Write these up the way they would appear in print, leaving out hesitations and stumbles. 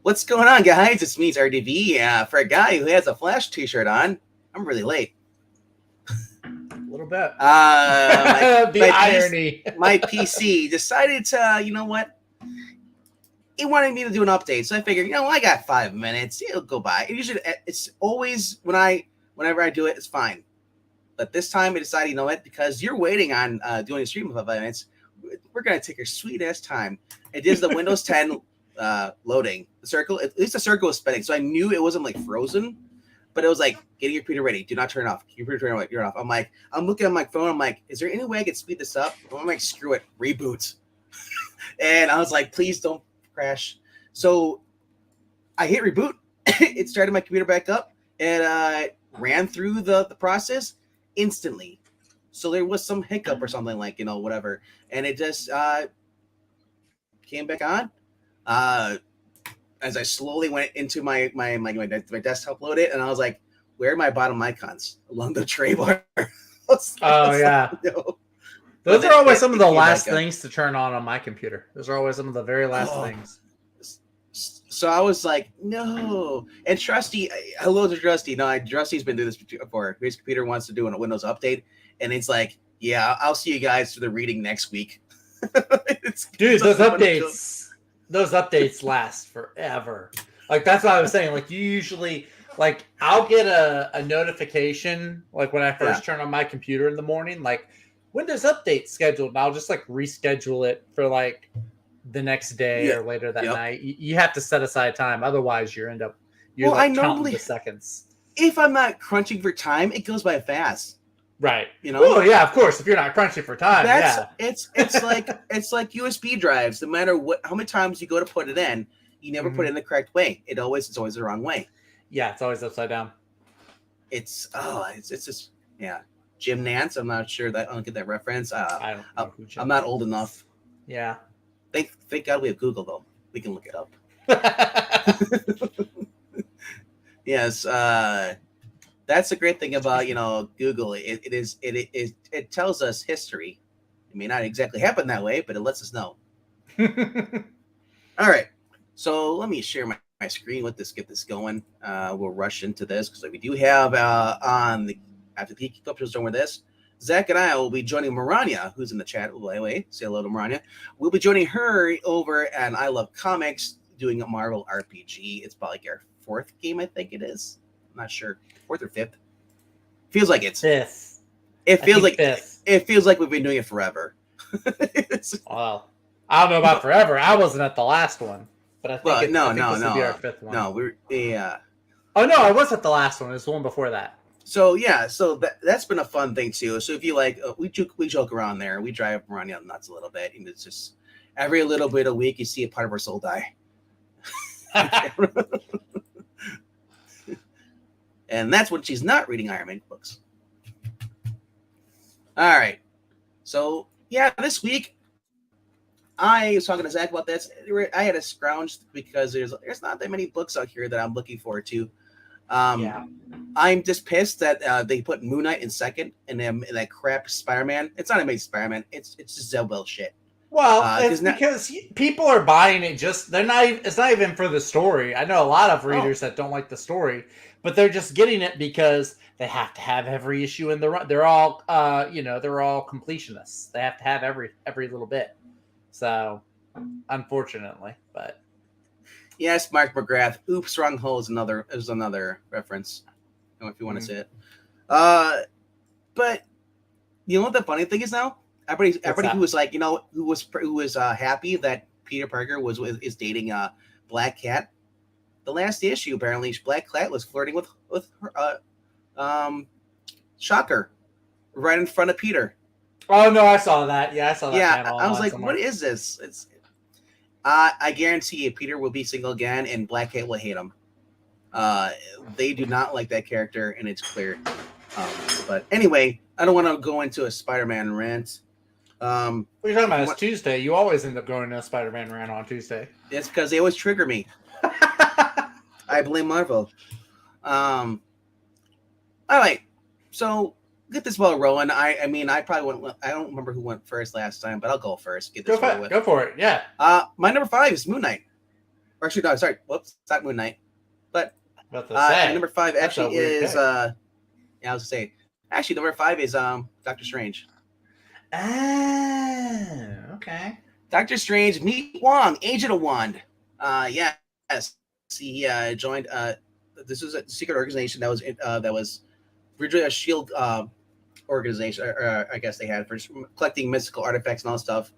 What's going on, guys? It's me, it's RDV. For a guy who has a Flash t-shirt on, I'm really late. A little bit. The irony. My PC decided to, you know what? He wanted me to do an update, so I figured, I got 5 minutes. It'll go by. It's always whenever I do it, it's fine. But this time, I decided, you know what? Because you're waiting on doing a stream for 5 minutes, we're gonna take our sweet ass time. It is the Windows 10 loading. The circle, at least the circle was spinning, so I knew it wasn't like frozen. But it was like, getting your computer ready. Do not turn it off. Your computer turn it off. I'm looking at my phone. I'm like, is there any way I can speed this up? I'm like, screw it, reboot. And I was like, please don't crash. So I hit reboot. It started my computer back up and ran through the process instantly. So there was some hiccup or something like, whatever. And it just came back on. As I slowly went into my desktop loaded, and I was like, where are my bottom icons? Along the tray bar. Yeah. Those are always some of the last things to turn on my computer. Those are always some of the very last things. So I was like, no. And Trusty, hello to Trusty. No, Trusty's been through this before. His computer wants to do a Windows update, and it's like, yeah, I'll see you guys for the reading next week. Dude, those updates last forever. Like, that's what I was saying. Like, you usually, like, I'll get a notification, like, when I first turn on my computer in the morning, like, Windows update scheduled, and I'll just, like, reschedule it for, like, the next day or later that night. You have to set aside time. Otherwise, you're counting the seconds. If I'm not crunching for time, it goes by fast. Right. Well, yeah, of course. If you're not crunching for time, it's like USB drives. No matter how many times you go to put it in, you never put it in the correct way. It's always the wrong way. Yeah, it's always upside down. It's just Jim Nance. I'm not sure that I don't get that reference. I'm not old enough. Yeah. Thank God we have Google though. We can look it up. Yes. That's the great thing about Google. It tells us history. It may not exactly happen that way, but it lets us know. All right, so let me share my screen. Get this going. We'll rush into this because we do have after the Geek Club show's done with this, Zach and I will be joining Marania, who's in the chat. By the way, say hello to Marania. We'll be joining her over at I Love Comics doing a Marvel RPG. It's about like our 4th game, I think it is. I'm not sure. 4th or 5th. Feels like it's 5th. It feels like 5th. It feels like we've been doing it forever. Well, I don't know about forever. I wasn't at the last one, but I think this will be our 5th one. No, Oh no, I was at the last one. It was the one before that. So that's been a fun thing too. So if you like, we joke around there. We drive Marania nuts a little bit, and it's just every little bit a week you see a part of our soul die. And that's when she's not reading Iron Man books. All right. So, this week, I was talking to Zach about this. I had a scrounge because there's not that many books out here that I'm looking forward to. I'm just pissed that they put Moon Knight in second and then that crap Spider-Man. It's not amazing Spider-Man. It's just Zell shit. Well, it's because people are buying it it's not even for the story. I know a lot of readers that don't like the story, but they're just getting it because they have to have every issue in the run. They're all, they're all completionists. They have to have every little bit. So, unfortunately, but. Yes, Mark McGrath. Oops, wrong hole is another reference. If you want to say it. But you know what the funny thing is now? Everybody who was like, who was happy that Peter Parker is dating Black Cat. The last issue, apparently, Black Cat was flirting with her, Shocker, right in front of Peter. Oh no, I saw that. Yeah, I saw that. Yeah, I was like, what is this? I guarantee you, Peter will be single again, and Black Cat will hate him. They do not like that character, and it's clear. But anyway, I don't want to go into a Spider-Man rant. What are you talking about? It's Tuesday. You always end up going to a Spider-Man rant on Tuesday. It's because they always trigger me. I blame Marvel. All right, so get this ball rolling. I mean, I probably went. I don't remember who went first last time, but I'll go first. Get this Go for it. Yeah. My number 5 is Moon Knight. Or actually, no, sorry. Whoops, it's not Moon Knight. But About to say. number 5 That's a actually weird is pick. yeah, I was gonna say actually number 5 is Doctor Strange. Okay. Doctor Strange, meet Wong, Agent of Wand. Yes, he joined. This was a secret organization that was originally a Shield organization, or I guess they had for collecting mystical artifacts and all that stuff.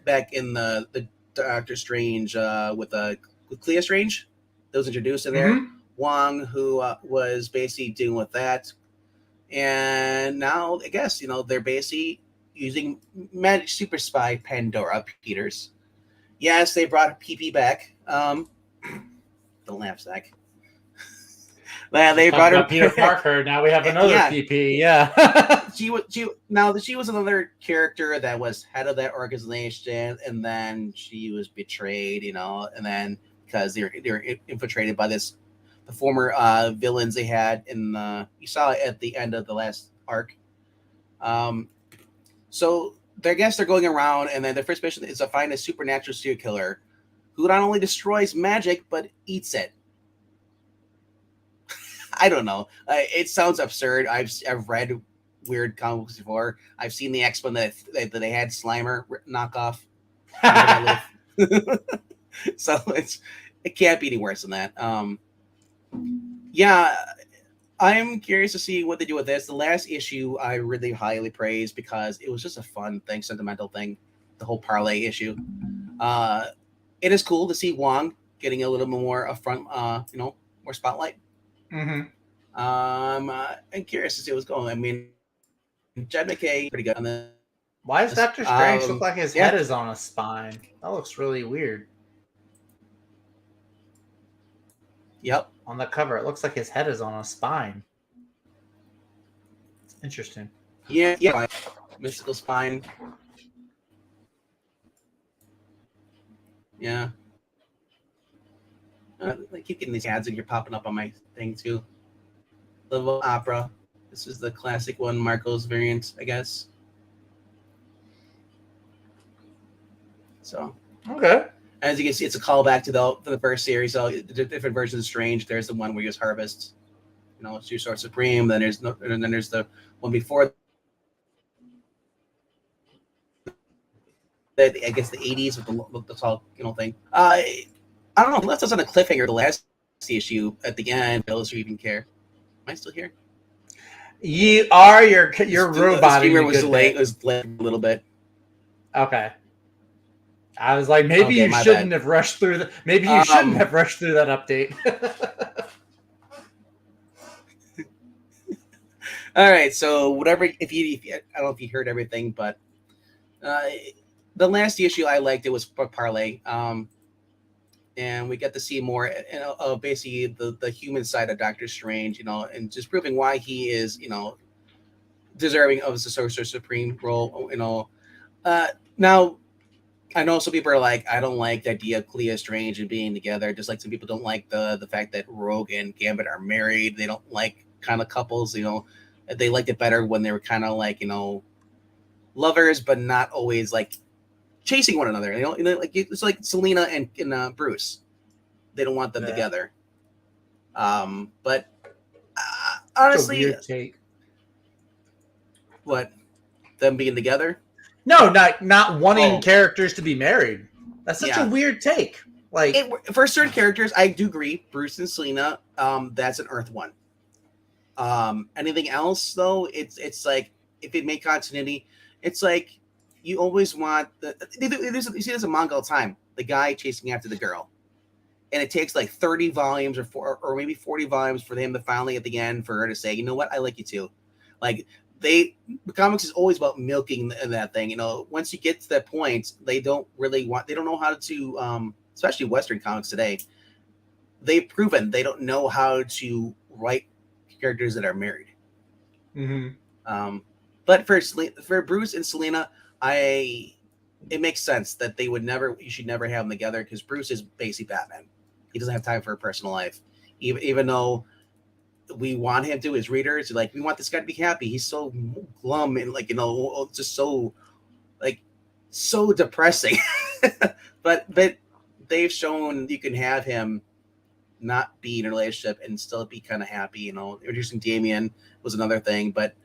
Back in the Doctor Strange with Clea Strange, that was introduced in there. Mhm. Wong, who was basically dealing with that, and now I guess they're basically using magic super spy Pandora Peters. Yes, they brought PP back. Don't laugh, Zach. They brought her Peter Parker. Now we have another Yeah. PP. Yeah. she was another character that was head of that organization, and then she was betrayed, and then because they were infiltrated by the former villains they had you saw it at the end of the last arc. So I guess they're going around, and then their first mission is to find a supernatural serial killer who not only destroys magic but eats it. I don't know. It sounds absurd. I've read weird comics before. I've seen the X-Men that they had Slimer knockoff. So it can't be any worse than that. Yeah, I'm curious to see what they do with this. The last issue I really highly praised because it was just a fun thing, sentimental thing. The whole parlay issue. It is cool to see Wong getting a little more upfront, more spotlight. Mm-hmm. I'm curious to see what's going on. I mean, Jed McKay pretty good on this. Why does Doctor Strange look like his head is on a spine? That looks really weird. Yep. On the cover, it looks like his head is on a spine. It's interesting. Yeah. Mystical spine. Yeah. I keep getting these ads and you're popping up on my thing too. Level Opera. This is the classic one, Marco's variant, I guess. So okay. As you can see, it's a callback to the first series. So the different versions of Strange. There's the one where you use Harvest. True Sword Supreme. Then there's the one before. I guess the 80s with the tall thing. I don't know. He left us on a cliffhanger the last issue at the end. Those who even care. Am I still here? You are your robot. The was delayed. It was delayed a little bit. Okay. I was like, maybe you shouldn't have rushed through that. Maybe you shouldn't have rushed through that update. All right. So whatever. If you I don't know if you heard everything, but the last issue I liked, it was Parlay. And we get to see more of basically the human side of Doctor Strange, and just proving why he is, deserving of the Sorcerer Supreme role, Now, I know some people are like, I don't like the idea of Clea Strange and being together, just like some people don't like the fact that Rogue and Gambit are married. They don't like kind of couples, they liked it better when they were kind of like, lovers, but not always like chasing one another. Like it's like Selena and Bruce. They don't want them together. But honestly, take. What? Them being together? No, not wanting characters to be married. That's such a weird take. Like for certain characters, I do agree. Bruce and Selena, that's an Earth one. Anything else though, it's like if it made continuity, it's like you always want you see this in manga all the time. The guy chasing after the girl, and it takes like 30 volumes or maybe 40 volumes for him to finally at the end for her to say, you know what, I like you too. Like the comics is always about milking that thing. Once you get to that point, they don't know how to, especially Western comics today. They've proven they don't know how to write characters that are married. Mm-hmm. But for Bruce and Selena, it makes sense that you should never have them together because Bruce is basically Batman. He doesn't have time for a personal life, even though we want him to as readers. Like we want this guy to be happy. He's so glum and just so so depressing. but they've shown you can have him not be in a relationship and still be kind of happy. You know, introducing Damien was another thing, but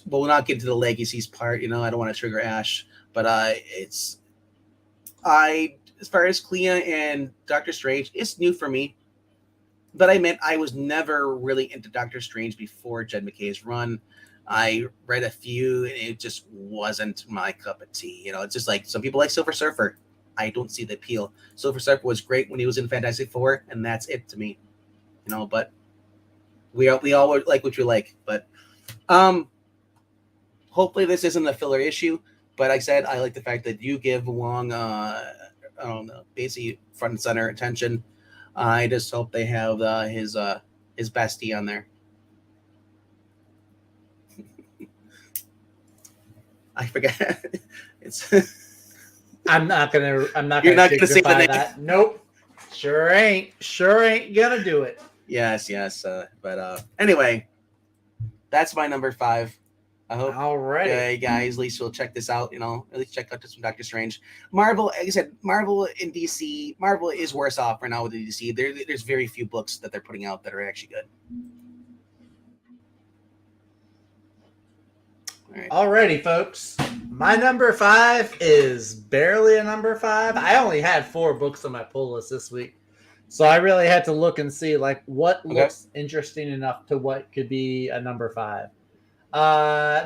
we'll not get into the legacies part. You know, I don't want to trigger Ash, but as far as Clea and Doctor Strange, it's new for me. But I was never really into Doctor Strange before Jed McKay's run. I read a few, and it just wasn't my cup of tea. You know, it's just like some people like Silver Surfer. I don't see the appeal. Silver Surfer was great when he was in Fantastic Four, and that's it to me. You know, but we all like what you like. But hopefully this isn't a filler issue. But like I said, I like the fact that you give Wong, I don't know, basically front and center attention. I just hope they have his bestie on there. I forget. It's. I'm not gonna You're not gonna say the name. That. Nope. Sure ain't gonna do it. Yes. But anyway, that's my number 5. I hope alrighty, guys, at least you'll check this out. You know, at least check out some Doctor Strange. Marvel, like I said, Marvel in DC. Marvel is worse off right now with the DC. There's very few books that they're putting out that are actually good. Alrighty, folks. My number 5 is barely a number 5. I only had 4 books on my pull list this week, so I really had to look and see like what looks interesting enough to what could be a number 5.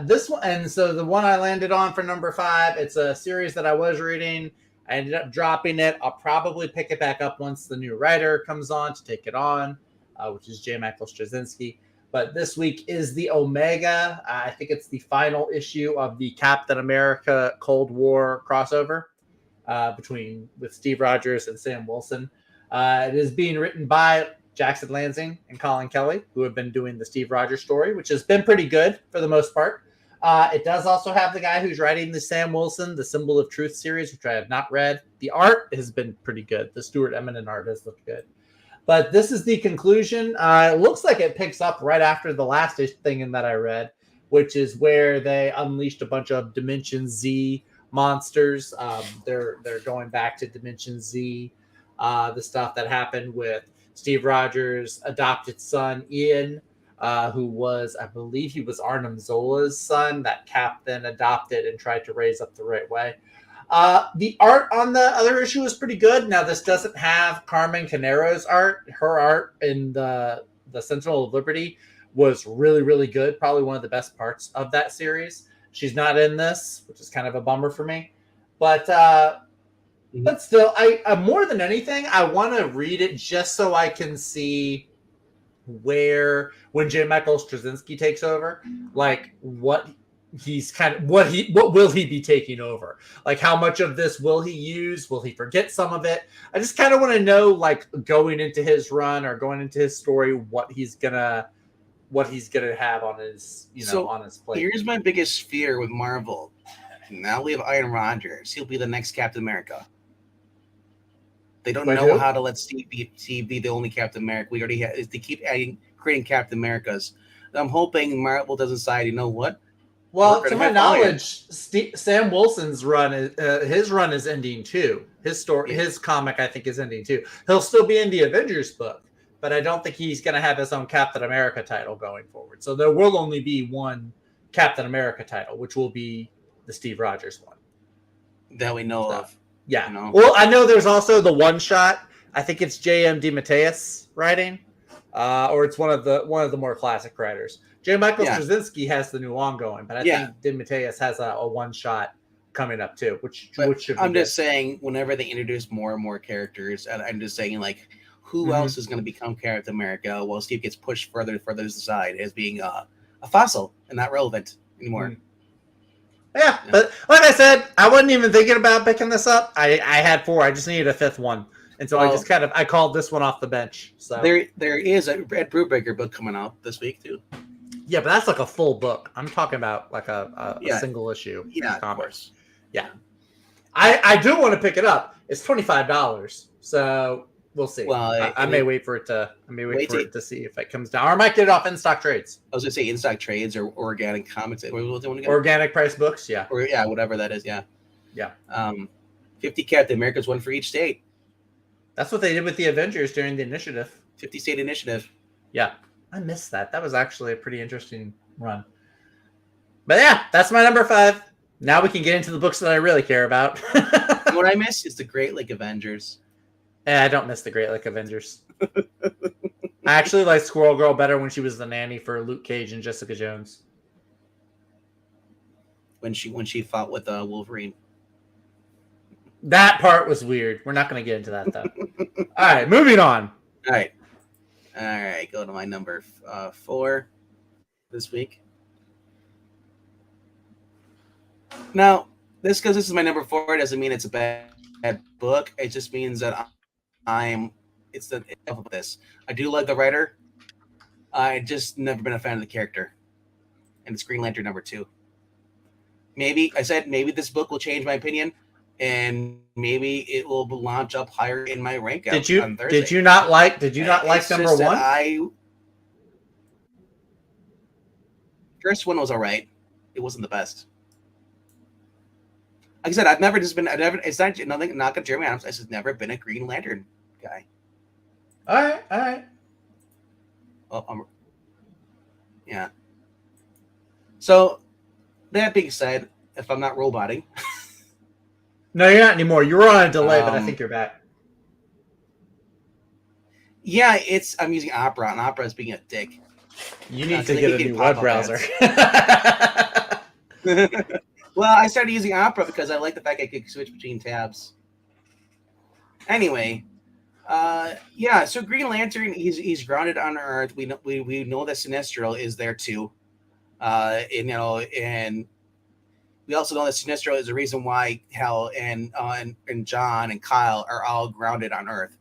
This one, and so the one I landed on for number 5, it's a series that I was reading. I ended up dropping it. I'll probably pick it back up once the new writer comes on to take it on, which is J. Michael Straczynski. But this week is the Omega. I think it's the final issue of the Captain America Cold War crossover with Steve Rogers and Sam Wilson. It is being written by Jackson Lansing and Colin Kelly, who have been doing the Steve Rogers story, which has been pretty good for the most part. It does also have the guy who's writing the Sam Wilson, the Symbol of Truth series, which I have not read. The art has been pretty good. The Stuart Eminem art has looked good. But this is the conclusion. It looks like it picks up right after the last thing that I read, which is where they unleashed a bunch of Dimension Z monsters. They're going back to Dimension Z, the stuff that happened with Steve Rogers' adopted son, Ian, who was, I believe he was Arnim Zola's son that Cap then adopted and tried to raise up the right way. The art on the other issue is pretty good. Now, this doesn't have Carmen Canero's art. Her art in the Sentinel of Liberty was really, really good. Probably one of the best parts of that series. She's not in this, which is kind of a bummer for me. But still, I more than anything, I want to read it just so I can see when J. Michael Straczynski takes over, like what will he be taking over? Like how much of this will he use? Will he forget some of it? I just kind of want to know, like going into his run or going into his story, what he's gonna have on his on his plate. Here's my biggest fear with Marvel. Now we have Iron Rodgers. He'll be the next Captain America. They don't know how to let Steve be the only Captain America. We already have. They keep creating Captain Americas. I'm hoping Marvel doesn't decide. You know what? Well, to my knowledge, Sam Wilson's run is ending too. His comic, I think, is ending too. He'll still be in the Avengers book, but I don't think he's going to have his own Captain America title going forward. So there will only be one Captain America title, which will be the Steve Rogers one that we know of. Yeah. You know? Well, I know there's also the one shot. I think it's J.M. DeMatteis writing, or it's one of the more classic writers. J. Michael Straczynski has the new ongoing, but I think DeMatteis has a one shot coming up too, which should be I'm just saying, whenever they introduce more and more characters, and I'm just saying, like, who else is going to become Captain America while Steve gets pushed further to the side as being a fossil and not relevant anymore. Mm-hmm. Yeah, but like I said, I wasn't even thinking about picking this up. I had 4. I just needed a 5th one. And so I called this one off the bench. So there is a Ed Brubaker book coming out this week too. Yeah, but that's like a full book. I'm talking about like a single issue. Yeah, of course. Yeah. I do want to pick it up. It's $25. So we'll see. Well, I may wait for it to see if it comes down. Or I might get it off In Stock Trades. I was gonna say In Stock Trades or Organic Comics. Organic Price Books, yeah. Or whatever that is, yeah. Yeah. 50 Captain Americas, one for each state. That's what they did with the Avengers during the Initiative. 50 State Initiative. Yeah, I missed that. That was actually a pretty interesting run. But yeah, that's my number 5. Now we can get into the books that I really care about. What I miss is the Great Lake Avengers. I don't miss the Great Lake Avengers. I actually like Squirrel Girl better when she was the nanny for Luke Cage and Jessica Jones. When she fought with Wolverine. That part was weird. We're not going to get into that, though. All right, moving on. All right. Go to my number 4 this week. Now, this is my number 4 doesn't mean it's a bad book. It just means that it's the of this. I do like the writer. I just never been a fan of the character. And it's Green Lantern number 2. Maybe this book will change my opinion. And maybe it will launch up higher in my rank. Did you not like number 1? First one was all right. It wasn't the best. Like I said, it's not nothing knock on Jeremy Adams. I've just never been a Green Lantern guy. All right. Oh, yeah. So that being said, if I'm not roboting. No, you're not anymore. You were on a delay, but I think you're back. Yeah, I'm using Opera, and Opera is being a dick. You need to get a new web browser. Well, I started using Opera because I like the fact I could switch between tabs. Anyway, so Green Lantern, he's grounded on Earth. We know that Sinestro is there too, and we also know that Sinestro is the reason why Hal and John and Kyle are all grounded on Earth.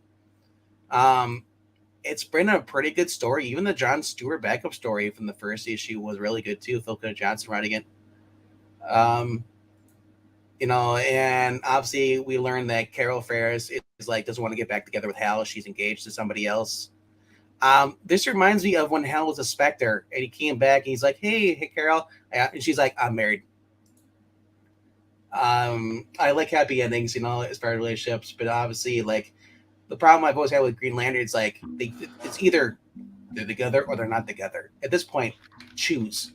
It's been a pretty good story. Even the John Stewart backup story from the first issue was really good too. Phil Johnson writing it. And obviously we learned that Carol Ferris doesn't want to get back together with Hal. She's engaged to somebody else. This reminds me of when Hal was a Spectre and he came back and he's like, hey Carol. And she's like, I'm married. I like happy endings, as far as relationships, but obviously, the problem I've always had with Green Lantern is it's either they're together or they're not together. At this point, choose.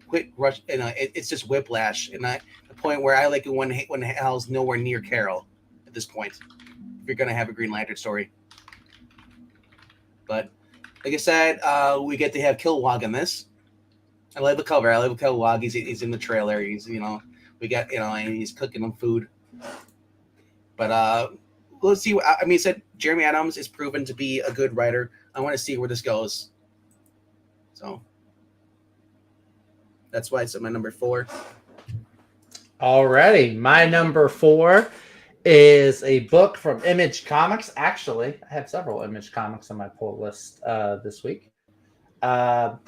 Quit rush, it's just whiplash, and the point where I like it when Hal's nowhere near Carol. At this point, if you're gonna have a Green Lantern story, but like I said, we get to have Kilowog in this. I like the cover. I like Kilowog. He's in the trailer. He's we got, and he's cooking them food. But let's see. I said Jeremy Adams is proven to be a good writer. I want to see where this goes. So that's why it's at my number 4. Alrighty. My number 4 is a book from Image Comics. Actually, I have several Image Comics on my pull list this week. But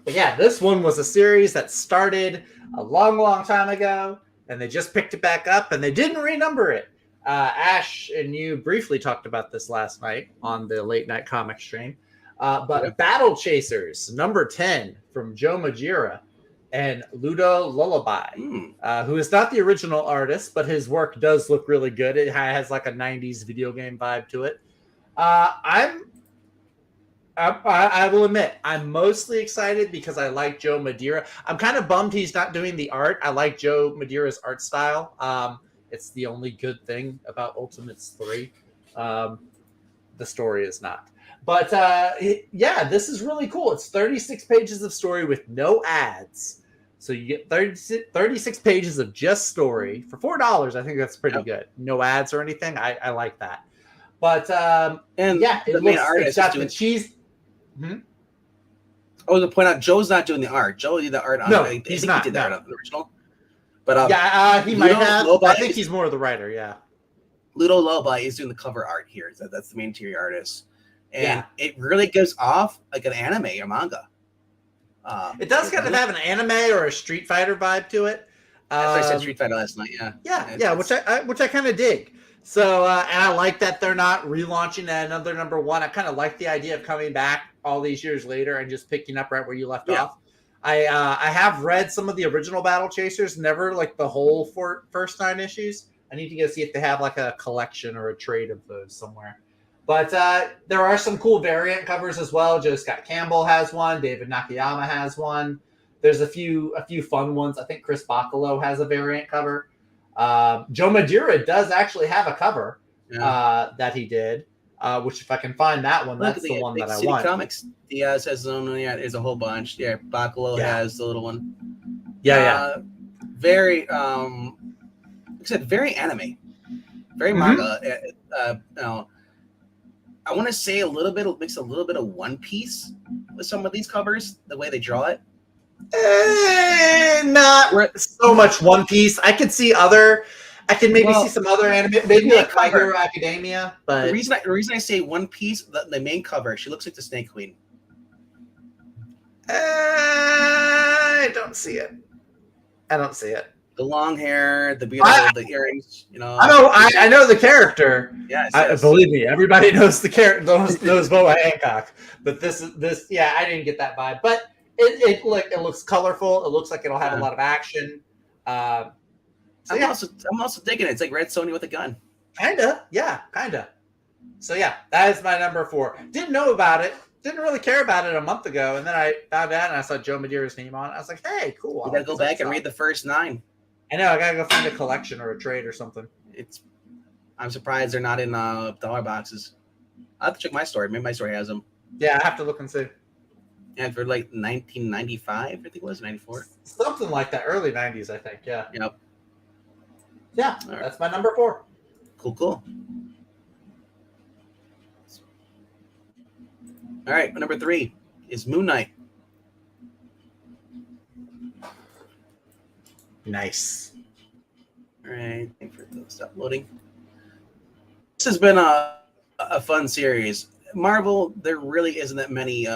yeah, this one was a series that started a long time ago. And they just picked it back up, and they didn't renumber it. Ash and you briefly talked about this last night on the late night comic stream. But Battle Chasers, number 10, from Joe Madureira and Ludo Lullaby, who is not the original artist, but his work does look really good. It has like a 90s video game vibe to it. I will admit, I'm mostly excited because I like Joe Madureira. I'm kind of bummed he's not doing the art. I like Joe Madureira's art style. It's the only good thing about Ultimates 3. The story is not. But this is really cool. It's 36 pages of story with no ads. So you get 36 pages of just story for $4. I think that's pretty good. No ads or anything. I like that. But it's got the cheese. I was to point out Joe's not doing the art. Joe did the art on he's not. He did the art on the original. But he might have. I think he's more of the writer. Yeah. Ludo Lullaby is doing the cover art here. So that's the main interior artist, and it really gives off like an anime or manga. It does kind of have an anime or a Street Fighter vibe to it. As I said Street Fighter last night. Which I kind of dig. So, and I like that they're not relaunching another number 1. I kind of like the idea of coming back all these years later and just picking up right where you left off. I have read some of the original Battle Chasers, never like the whole first 9 issues, I need to go see if they have like a collection or a trade of those somewhere. But there are some cool variant covers as well. Joe Scott Campbell has one. David Nakayama has one. There's a few fun ones. I think Chris Bacalo has a variant cover. Joe Madureira does actually have a cover that he did. Which if I can find that one, that's the one that I want. Comics. Diaz has his own. Yeah, there's a whole bunch. Yeah, Bacalo has the little one. Yeah. Very, like I said, very anime, very manga. I want to say makes a little bit of One Piece with some of these covers, the way they draw it. Not so much One Piece. I could see I can maybe see some other anime, maybe like My Hero Academia. But the reason I say One Piece, the main cover, she looks like the Snake Queen. I don't see it. The long hair, the beautiful, the earrings. I know the character. Yes, believe me, everybody knows the character. knows Boa Hancock. But this, I didn't get that vibe. But it looks colorful. It looks like it'll have a lot of action. I'm also digging it. It's like Red Sonja with a gun. Kinda. So that is my number 4. Didn't know about it. Didn't really care about it a month ago, and then I found out and I saw Joe Madureira's name on it. I was like, hey, cool. You gotta go back and read the first 9. I know. I gotta go find a collection or a trade or something. I'm surprised they're not in dollar boxes. I have to check my store. Maybe my store has them. Yeah, I have to look and see. Yeah, for like 1995, I think it was 94. Something like that, early 90s, I think. Yeah. Yep. Yeah, right. That's my number 4. Cool. All right, my number 3 is Moon Knight. Nice. All right, thank you for stop loading. This has been a fun series. Marvel, there really isn't that many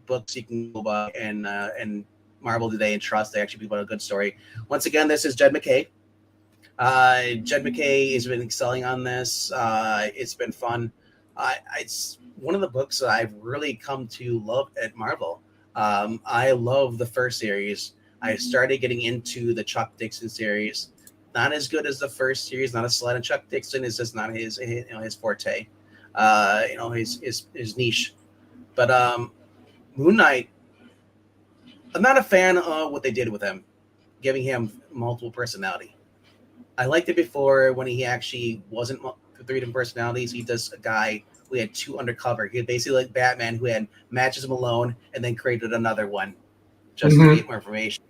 books you can go by, and Marvel today and trust they actually put a good story. Once again, this is Jed MacKay. Jed MacKay has been excelling on this. It's been fun. It's one of the books that I've really come to love at Marvel. I love the first series. I started getting into the Chuck Dixon series. Not as good as the first series. Not as slight on Chuck Dixon. It's just not his forte. His niche. But Moon Knight, I'm not a fan of what they did with him, giving him multiple personality. I liked it before when he actually wasn't 3 different personalities. He does a guy who had 2 undercover. He had basically like Batman, who had matches him alone and then created another one just to get more information.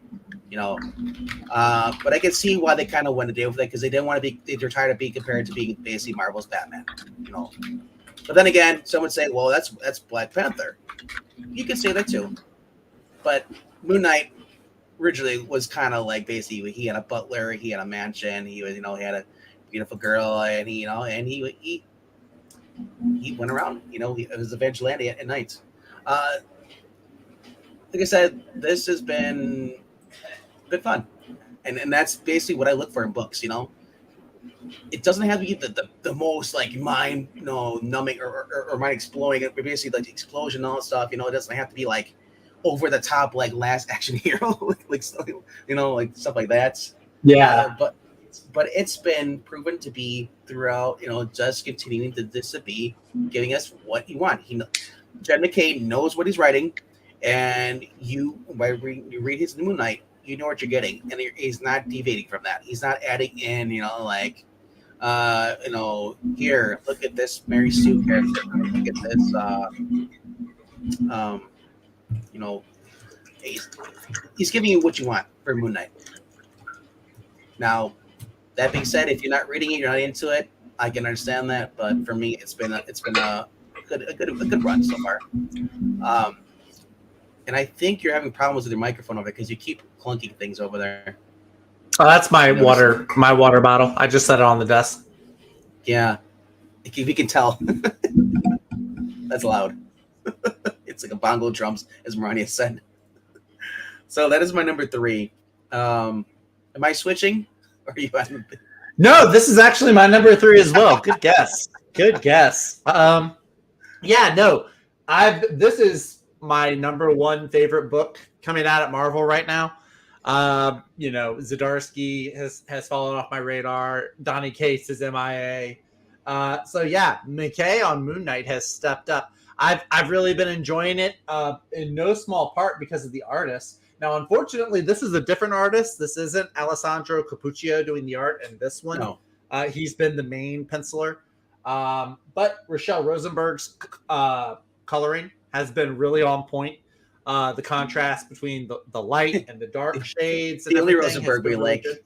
But I can see why they kind of went to deal with it because they didn't want to be. They're tired of being compared to being basically Marvel's Batman. But then again, some would say, "Well, that's Black Panther." You could say that too. But Moon Knight originally was kind of like basically he had a butler, he had a mansion, he was he had a beautiful girl, and he went around. He was a vigilante at night. Like I said, this has been fun, and that's basically what I look for in books. It doesn't have to be the most like mind numbing or mind exploding. Basically, like explosion and all that stuff. It doesn't have to be like over the top like Last Action Hero, like stuff like that. Yeah, but it's been proven to be throughout. Just continuing to be giving us what you want. Jed MacKay knows what he's writing, and you read his Moon Knight, you know what you're getting, and he's not deviating from that. He's not adding in, here, look at this Mary Sue character, look at this, he's giving you what you want for Moon Knight. Now, that being said, if you're not reading it, you're not into it, I can understand that, but for me, it's been a good run so far. And I think you're having problems with your microphone over there because you keep clunking things over there. Oh, that's my water bottle. I just set it on the desk. Yeah, we can tell. That's loud. It's like a bongo drums, as Marania said. So that is my number 3. Am I switching? Or are you? No, this is actually my number 3 as well. Good guess. This is my number 1 favorite book coming out at Marvel right now. Zdarsky has fallen off my radar. Donny Cates is MIA. So yeah, McKay on Moon Knight has stepped up. I've really been enjoying it in no small part because of the artist. Now, unfortunately, this is a different artist. This isn't Alessandro Capuccio doing the art in this one. No. He's been the main penciler. But Rochelle Rosenberg's coloring has been really on point. The contrast between the light and the dark shades. And the only Rosenberg we like. Good.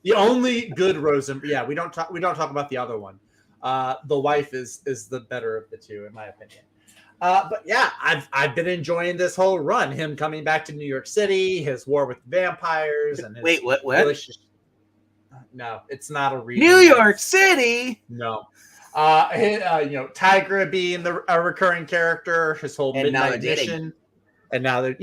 The only good Rosenberg. Yeah, we don't talk about the other one. The wife is the better of the two, in my opinion. But yeah, I've been enjoying this whole run. Him coming back to New York City, his war with vampires, and his wait, what? No, it's not a read. New York City. No. Tigra being a recurring character, his whole midnight mission, and now they're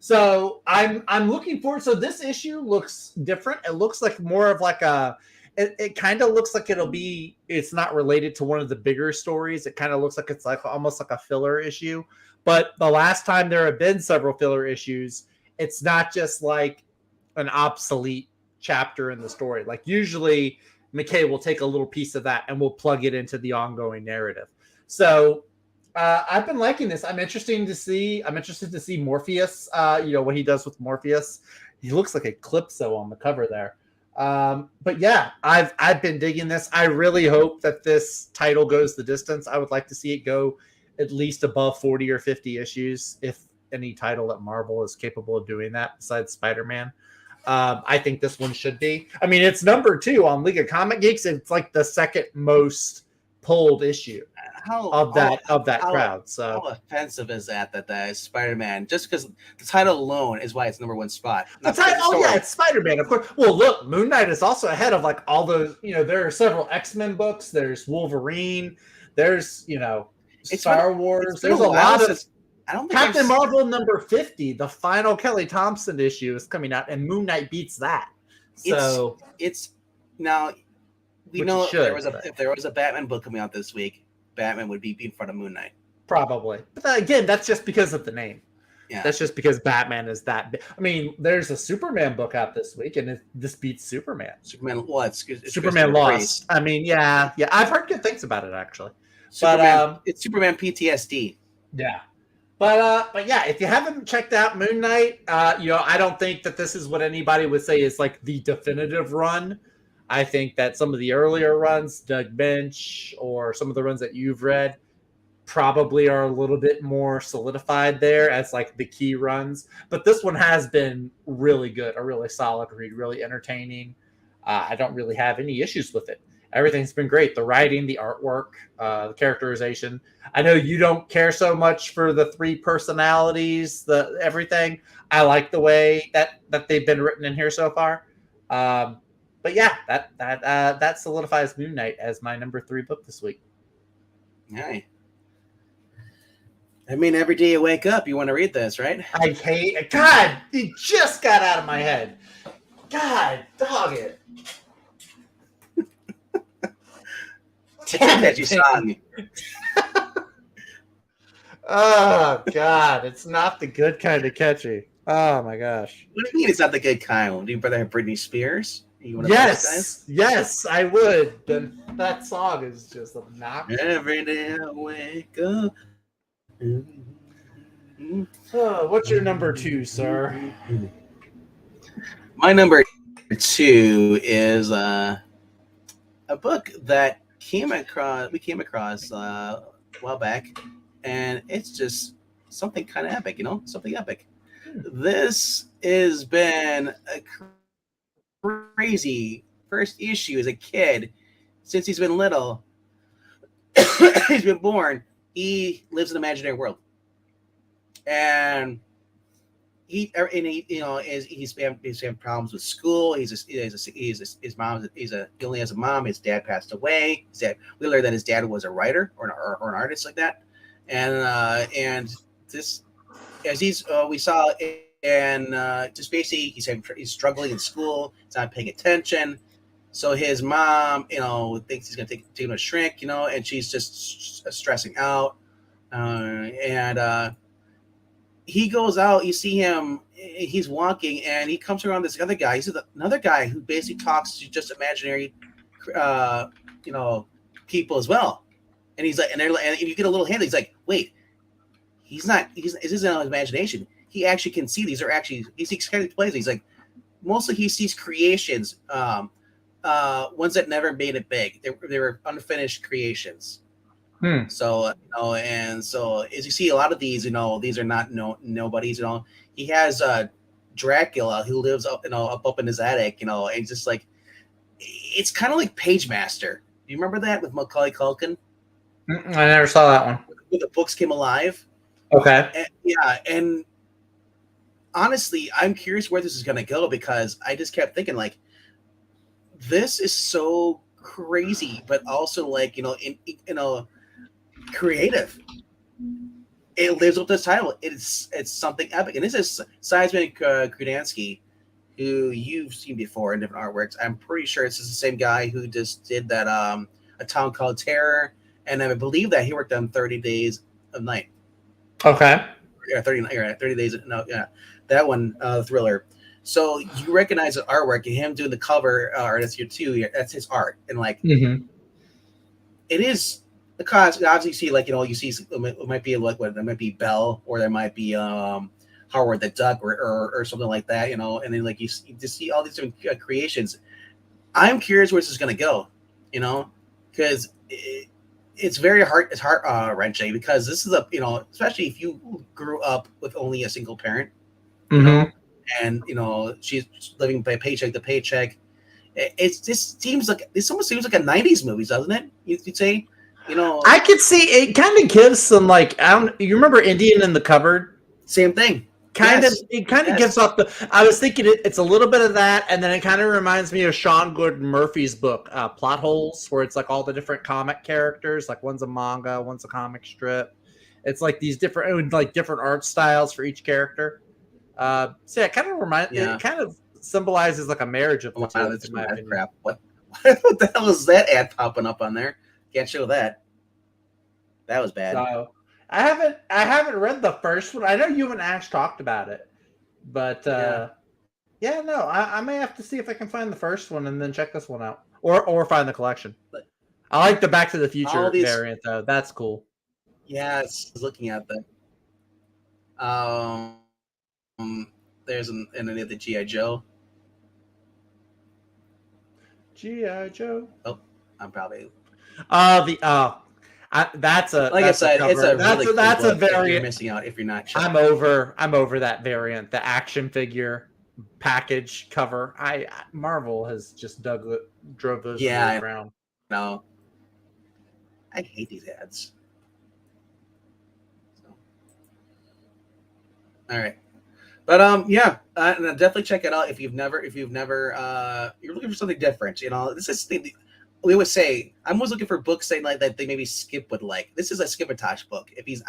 So I'm looking forward. So this issue looks different. It looks like more of like a. It kind of looks like it's not related to one of the bigger stories. It kind of looks like it's like almost like a filler issue. But the last time there have been several filler issues, it's not just like an obsolete chapter in the story. Like usually McKay will take a little piece of that and we'll plug it into the ongoing narrative. So I've been liking this. I'm interested to see Morpheus, what he does with Morpheus. He looks like Eclipso on the cover there. But yeah, I've been digging this. I really hope that this title goes the distance. I would like to see it go at least above 40 or 50 issues, if any title at Marvel is capable of doing that besides Spider-Man. I think this one should be. I mean, it's number 2 on League of Comic Geeks. It's like the second most pulled issue of that crowd. So how offensive is that Spider-Man, just because the title alone is why it's number 1 spot. It's Spider-Man, of course. Well, look, Moon Knight is also ahead of like all those. There are several X-Men books. There's Wolverine. There's Star Wars. There's a lot of. I don't think Captain Marvel number 50, the final Kelly Thompson issue, is coming out, and Moon Knight beats that. So it's now we know if there was a Batman book coming out this week, Batman would be in front of Moon Knight. Probably. But again, that's just because of the name. Yeah. That's just because Batman is that big. I mean, there's a Superman book out this week, and this beats Superman. Superman Superman Lost. I mean, yeah. I've heard good things about it, actually. It's Superman PTSD. Yeah. But yeah, if you haven't checked out Moon Knight, I don't think that this is what anybody would say is like the definitive run. I think that some of the earlier runs, Doug Bench, or some of the runs that you've read, probably are a little bit more solidified there as like the key runs. But this one has been really good, a really solid read, really entertaining. I don't really have any issues with it. Everything's been great. The writing, the artwork, the characterization. I know you don't care so much for the 3 personalities, everything. I like the way that they've been written in here so far. But yeah, that solidifies Moon Knight as my number 3 book this week. Hey. I mean, every day you wake up, you want to read this, right? I hate it. God, it just got out of my head. God, dog it. Damn it, you song. Oh God, it's not the good kind of catchy. Oh my gosh. What do you mean it's not the good kind? Do you rather have Britney Spears? Yes, I would. That song is just obnoxious. Every day I wake up. Oh, what's your number 2, sir? My number 2 is a book that we came across a while back, and it's just something kind of epic, something epic. This has been a crazy first issue as a kid since he's been little. He's been born. He lives in an imaginary world, and he's having problems with school. He only has a mom. His dad passed away. We learned that his dad was a writer or an artist like that, and this as we saw, and just basically he's struggling in school. He's not paying attention. So his mom, thinks he's gonna take him to a shrink, and she's just stressing out, and he goes out. You see him. He's walking, and he comes around this other guy. He's another guy who basically talks to just imaginary, uh, you know, people as well. And he's like, and you get a little hint. He's like, wait, he's not. This isn't his imagination. He actually can see these are actually. He sees kind of plays. He's like, mostly he sees creations, ones that never made it big. They were unfinished creations. So and so as you see, a lot of these, these are not nobodies. He has Dracula who lives up, up in his attic. And it's just like it's kind of like Page Master. Do you remember that with Macaulay Culkin? I never saw that one. When the books came alive. Okay. And honestly, I'm curious where this is going to go because I just kept thinking like, this is so crazy, but also like creative. It lives up to this title. It's something epic, and this is Seismic Krudansky, who you've seen before in different artworks. I'm pretty sure this is the same guy who just did that A Town Called Terror, and I believe that he worked on 30 Days of Night. Okay. Yeah, 30 Days. No, yeah, that one, Thriller. So you recognize the artwork and him doing the cover art. That's your two. That's his art, and like it is. The cause obviously you see like you see it might be like what there might be Bell or there might be Howard the Duck or something like that, and then like you just see all these different creations. I'm curious where this is going to go, because it's very hard. It's heart wrenching because this is especially if you grew up with only a single parent, and she's living by paycheck to paycheck. It almost seems like a '90s movie, doesn't it? You'd say. I could see it kind of gives some like you remember Indian in the Cupboard? Same thing. It kind of gives off the. I was thinking it's a little bit of that, and then it kind of reminds me of Sean Gordon Murphy's book, Plot Holes, where it's like all the different comic characters. Like one's a manga, one's a comic strip. It's like these different art styles for each character. So yeah, it kind of it kind of symbolizes like a marriage of the two. That's in my opinion. Crap. What the hell is that ad popping up on there? Can't show that. That was bad. So, I haven't read the first one. I know you and Ash talked about it, but I may have to see if I can find the first one and then check this one out, or find the collection. I like the Back to the Future variant though. That's cool. Yeah, it's looking at that. There's any of the G.I. Joe. G.I. Joe. Oh, I'm probably. That's a variant. You're missing out if you're not. I'm over that variant. The action figure package cover. Marvel has just drove those around. No, I hate these ads. So. All right, but definitely check it out if you've never you're looking for something different. This is we always say I'm always looking for books saying like that they maybe Skip would like. This is a Skipitosh book. If he's,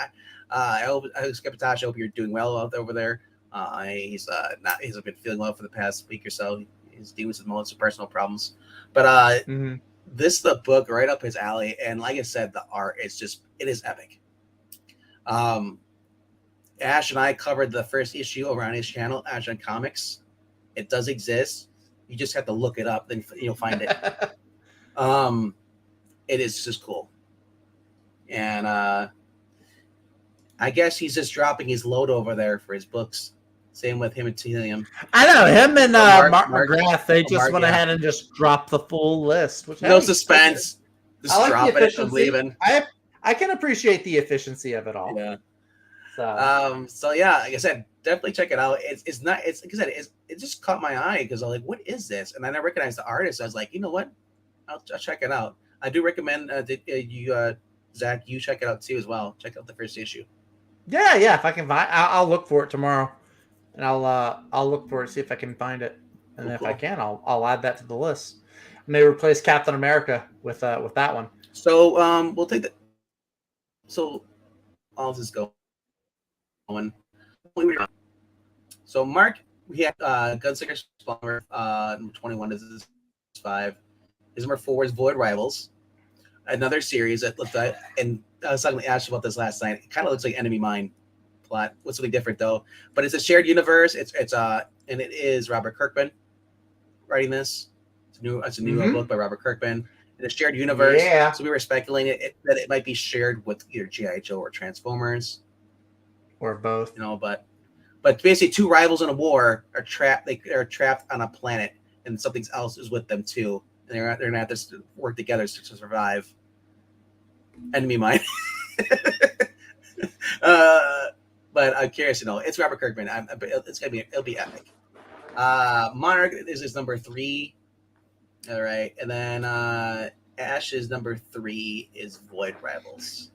I hope Skipitosh. I hope you're doing well over there. He's been feeling well for the past week or so. He's dealing with some personal problems, but this is the book right up his alley. And like I said, the art is it is epic. Ash and I covered the first issue over on his channel, Ash on Comics. It does exist. You just have to look it up, then you'll find it. It is just cool. And I guess he's just dropping his load over there for his books. Same with him and Telium. I know him and Mark McGrath. They just went ahead and just dropped the full list. Which, no suspense. Just drop it and leaving. I can appreciate the efficiency of it all. Yeah. So yeah, like I said, definitely check it out. It's not. It's like I said. It just caught my eye because I'm like, what is this? And then I recognized the artist. I was like, you know what? I'll check it out. I do recommend Zach, you check it out too as well. Check out the first issue. Yeah. If I can find, I'll look for it tomorrow, and I'll look for it, see if I can find it, and if I can, I'll add that to the list. I may replace Captain America with that one. So we'll take that. So I'll just go on. So Mark, we had Gunslinger Spawner, number 21 is 5. His number 4 is Void Rivals, another series that looked at, and I was talking to Ash about this last night. It kind of looks like Enemy Mine +. plot. What's something different though? But it's a shared universe. It's and it is Robert Kirkman writing this. It's a new book by Robert Kirkman. In a shared universe. Yeah. So we were speculating that it might be shared with either G.I. Joe or Transformers. Or both. You know, but basically two rivals in a war are trapped. They are trapped on a planet, and something else is with them too. And they're gonna have to work together to survive. Enemy mine. But I'm curious to know. It's Robert Kirkman. It'll be epic. Monarch is his number 3. All right, and then Ash's number 3 is Void Rivals.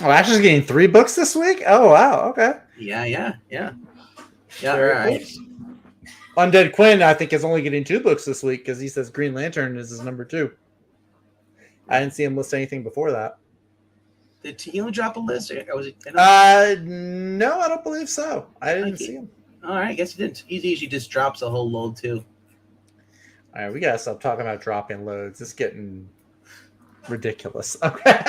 Oh, Ash is getting 3 books this week? Oh, wow. Okay. Yeah. Very all right. Cool. Undead Quinn, I think, is only getting 2 books this week because he says Green Lantern is his number 2. I didn't see him list anything before that. Did he only drop a list? Or was it? No, I don't believe so. I didn't see him. All right, I guess he didn't. He usually just drops a whole load too. All right, we gotta stop talking about dropping loads. It's getting ridiculous. Okay.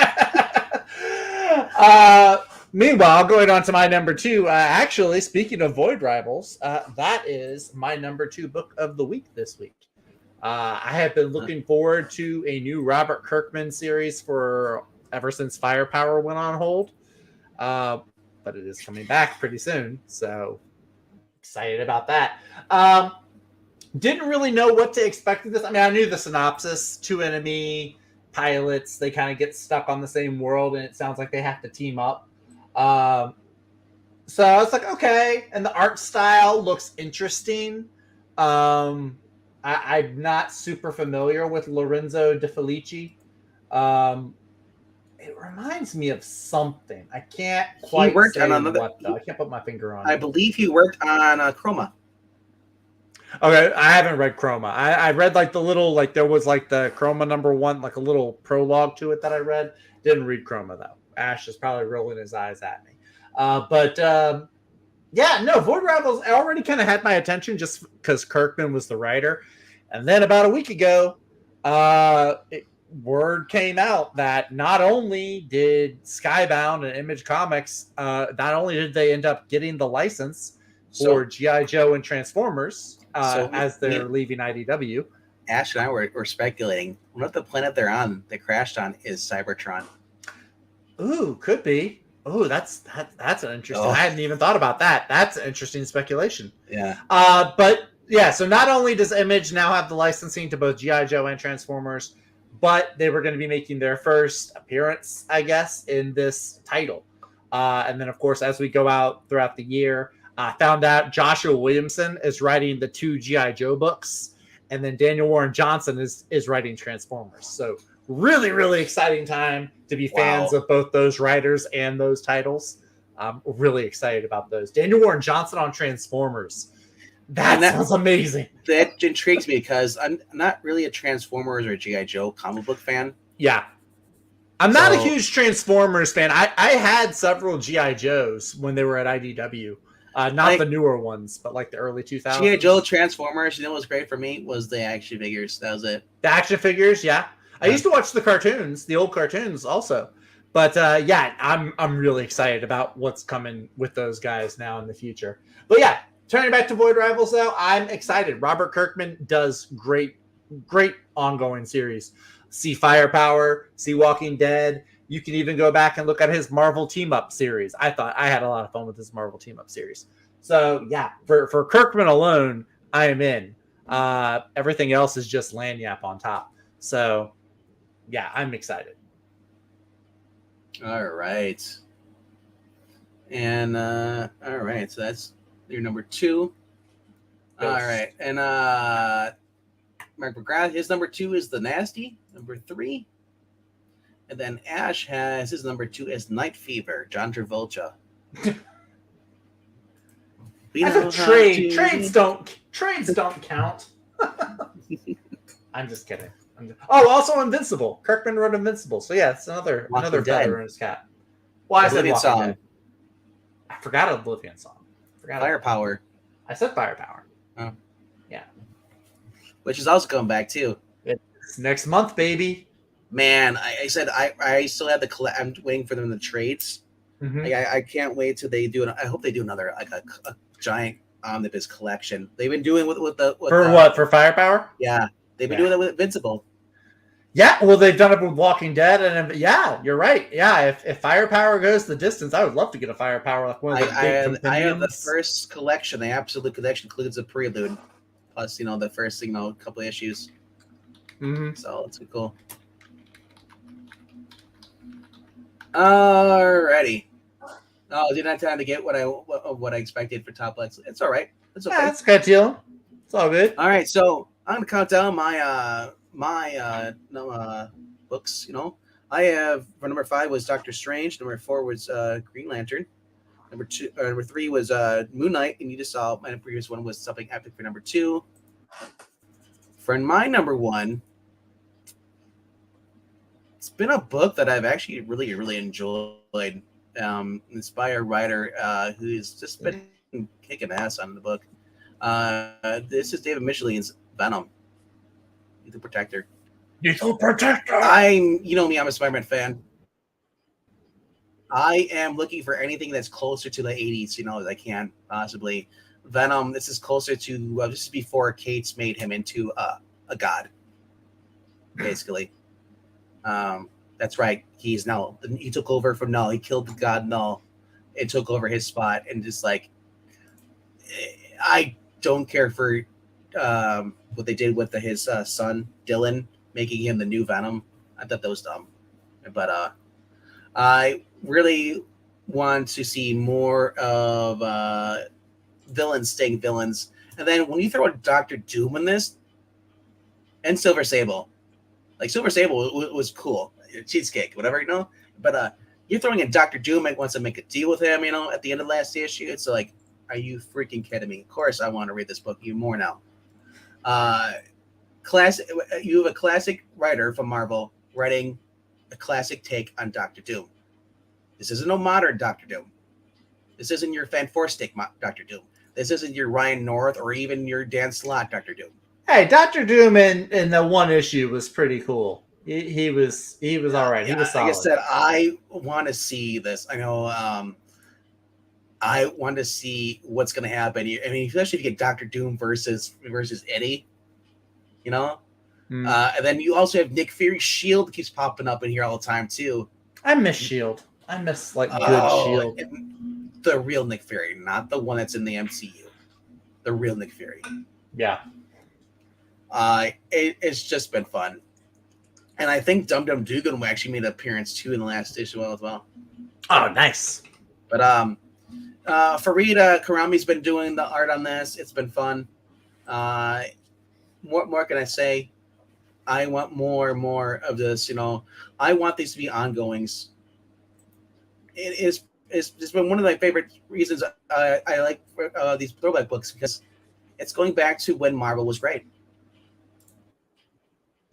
Meanwhile, going on to my number 2. Actually, speaking of Void Rivals, that is my number 2 book of the week this week. I have been looking forward to a new Robert Kirkman series ever since Firepower went on hold. But it is coming back pretty soon, so excited about that. Didn't really know what to expect of this. I mean, I knew the synopsis: 2 enemy pilots. They kind of get stuck on the same world, and it sounds like they have to team up. So I was like, okay. And the art style looks interesting. I'm not super familiar with Lorenzo De Felici. It reminds me of something. I can't quite say what, though. I can't put my finger on it. I believe he worked on Chroma. Okay, I haven't read Chroma. I read like the little, like there was like the Chroma number 1, like a little prologue to it that I read. Didn't read Chroma though. Ash is probably rolling his eyes at me. Yeah, no, Void Rivals already kind of had my attention just because Kirkman was the writer. And then about a week ago, word came out that not only did Skybound and Image Comics, not only did they end up getting the license for G.I. Joe and Transformers as they're leaving IDW. Ash and I were speculating. What if the planet they're on, they crashed on, is Cybertron? Ooh, could be. Oh, that's an interesting. I hadn't even thought about that. That's an interesting speculation. Yeah. But yeah, so not only does Image now have the licensing to both G.I. Joe and Transformers, but they were going to be making their first appearance, I guess, in this title. And then, of course, as we go out throughout the year, found out Joshua Williamson is writing the 2 G.I. Joe books, and then Daniel Warren Johnson is writing Transformers. So really, really exciting time to be fans of both those writers and those titles. I'm really excited about those. Daniel Warren Johnson on Transformers. That sounds amazing. That intrigues me because I'm not really a Transformers or G.I. Joe comic book fan. Yeah. I'm not a huge Transformers fan. I had several G.I. Joes when they were at IDW. Not the newer ones, but like the early 2000s. G.I. Joe, Transformers, you know what was great for me was the action figures. That was it. The action figures, yeah. I used to watch the cartoons, the old cartoons also. But yeah, I'm really excited about what's coming with those guys now in the future. But yeah, turning back to Void Rivals though, I'm excited. Robert Kirkman does great ongoing series. See Firepower, see Walking Dead. You can even go back and look at his Marvel Team Up series. I thought I had a lot of fun with his Marvel Team Up series. So yeah, for Kirkman alone, I am in. Everything else is just Lanyap on top. So yeah, I'm excited. All right. And all right, so that's your number 2. Yes. All right. And Mark McGrath, his number 2 is The Nasty, number 3. And then Ash has his number 2 as Night Fever, John Travolta. As a trade, trades don't count. I'm just kidding. Also Invincible. Kirkman wrote Invincible. So yeah, it's another feather in his cap. Well, I said Walking Song. Dead. I forgot Oblivion Song. Firepower. I said Firepower. Oh. Yeah. Which is also coming back too. It's next month, baby. Man, I said I still have I'm waiting for them in the trades. Mhm. I can't wait till they do it. I hope they do another like a giant omnibus collection. They've been doing with For Firepower? Yeah, they've been Yeah. doing that with Invincible. Yeah, well, they've done it with Walking Dead, and yeah, you're right. Yeah, if Firepower goes the distance, I would love to get a Firepower like one of the big compendiums. I have the first collection. The Absolute Collection includes a prelude, plus the first couple of issues. Mm-hmm. So it's cool. Alrighty. Oh, I didn't have time to get what I expected for Top Lex. It's all right. It's okay. Yeah, that's a good deal. It's all good. All right, so I'm gonna count down my books. I have for number 5 was Doctor Strange. Number 4 was Green Lantern. Number 3 was Moon Knight, and you just saw my previous one was something epic for number 2. For my number 1, it's been a book that I've actually really, really enjoyed. It's by a writer who's just been kicking ass on the book. This is David Michelin's Venom, the Protector. Lethal Protector. You know me, I'm a Spider-Man fan. I am looking for anything that's closer to the 80s, as I can possibly. Venom, this is closer to this is before Cates made him into a god, basically. That's right. He took over from Null. He killed the god Null and took over his spot. And just like, I don't care for what they did with his son Dylan, making him the new Venom. I thought that was dumb. But I really want to see more of villains staying villains. And then when you throw a Doctor Doom in this, and Silver Sable, like Silver Sable was cool, cheesecake, whatever, But you're throwing in Doctor Doom and wants to make a deal with him, at the end of the last issue. It's like, are you freaking kidding me? Of course, I want to read this book even more now. You have a classic writer from Marvel writing a classic take on Doctor Doom. This isn't no modern Doctor Doom. This isn't your fantastic Doctor Doom. This isn't your Ryan North or even your Dan Slott Doctor Doom. Hey, Doctor Doom in the one issue was pretty cool. He was all right. He was solid. Like I said, I want to see this. I know. I want to see what's going to happen. I mean, especially if you get Doctor Doom versus Eddie. And then you also have Nick Fury's Shield keeps popping up in here all the time too. I miss Shield. I miss good Shield. The real Nick Fury, not the one that's in the MCU. The real Nick Fury. Yeah. It's just been fun. And I think Dum Dum Dugan actually made an appearance too in the last issue as well. Oh, nice. But Farida Karami's been doing the art on this. It's been fun. What more can I say? I want more of this. I want these to be ongoings. It's been one of my favorite reasons I like these throwback books, because it's going back to when Marvel was great.